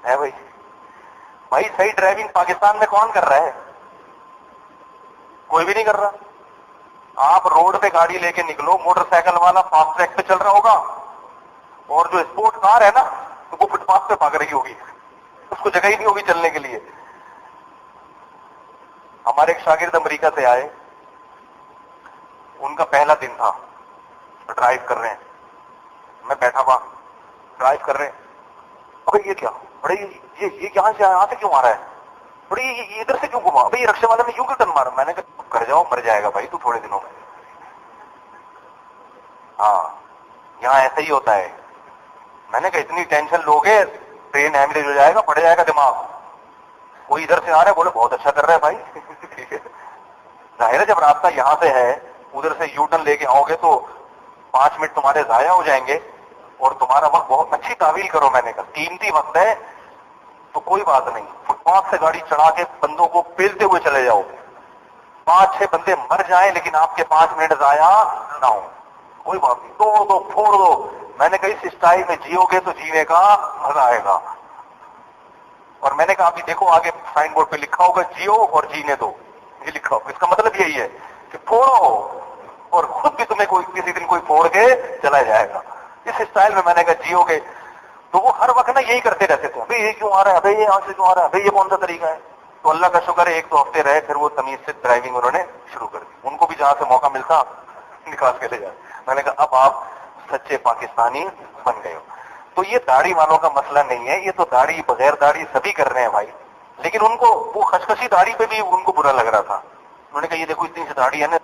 ہے بھائی صحیح ڈرائیونگ پاکستان میں کون کر رہا ہے؟ کوئی بھی نہیں کر رہا. آپ روڈ پہ گاڑی لے کے نکلو، موٹر سائیکل والا فاسٹ ٹریک پہ چل رہا ہوگا، اور جو اسپورٹ کار ہے نا تو وہ فٹ پاتھ پہ بھاگ رہی ہوگی، اس کو جگہ ہی نہیں ہوگی چلنے کے لیے. ہمارے ایک شاگرد امریکہ سے آئے، ان کا پہلا دن تھا، ڈرائیو کر رہے ہیں، میں بیٹھا ہوا، ڈرائیو کر رہے ہیں. ابھی یہ کیا بڑے یہ یہاں سے کیوں آ رہا ہے، بڑی یہ ادھر سے کیوں گھما، بھائی یہ رکشے والے نے کیوں ٹرن مارا. میں نے کہا کر جاؤ، مر جائے گا بھائی تو تھوڑے دنوں میں. ہاں یہاں ایسا ہی ہوتا ہے. میں نے کہا اتنی ٹینشن لوگے ٹرین ہیمریج ہو جائے گا، پڑ جائے گا دماغ. کوئی ادھر سے آ رہا ہے، بولے بہت اچھا کر رہا ہے بھائی. ٹھیک ہے، ظاہر ہے جب راستہ یہاں سے ہے، ادھر سے یو ٹرن لے کے آؤ گے تو 5 منٹ تمہارے ضائع ہو جائیں گے اور تمہارا وقت بہت اچھی تعویل کرو. میں نے کہا قیمتی وقت ہے تو کوئی بات نہیں، فٹ پاتھ سے گاڑی چڑھا کے بندوں کو پیلتے ہوئے چلے جاؤ، 5-6 بندے مر جائیں لیکن آپ کے 5 منٹ ضائع نہ ہو، کوئی بات نہیں، توڑ دو پھوڑ دو. میں نے کہا اس اسٹائل میں جیو گے تو جینے کا مزہ آئے گا. اور میں نے کہا ابھی دیکھو آگے سائن بورڈ پہ لکھا ہوگا جیو اور جینے دو، یہ لکھا ہوگا، اس کا مطلب یہی ہے کہ پھوڑو اور خود بھی تمہیں کوئی کسی دن کوئی پھوڑ کے چلا جائے گا. اس اسٹائل میں نے کہا جیو گے. تو وہ ہر وقت نا یہی کرتے رہتے تھے، بھائی یہ کیوں آ رہا ہے، بھائی یہ یہاں سے کیوں آ رہا ہے، بھائی یہ کون سا طریقہ ہے. تو اللہ کا شکر ہے 1-2 ہفتے رہے، پھر وہ تمیز سے ڈرائیونگ انہوں نے شروع کر دی. ان کو بھی جہاں سے موقع ملتا نکال کے لے جائے. میں نے کہا اب آپ سچے پاکستانی بن گئے ہو. تو یہ داڑھی والوں کا مسئلہ نہیں ہے، یہ تو داڑھی بغیر داڑھی سبھی کر رہے ہیں بھائی. لیکن ان کو وہ خشخشی داڑھی پہ بھی ان کو برا لگ رہا تھا. انہوں نے کہا یہ دیکھو اتنی سی داڑھی ہے نا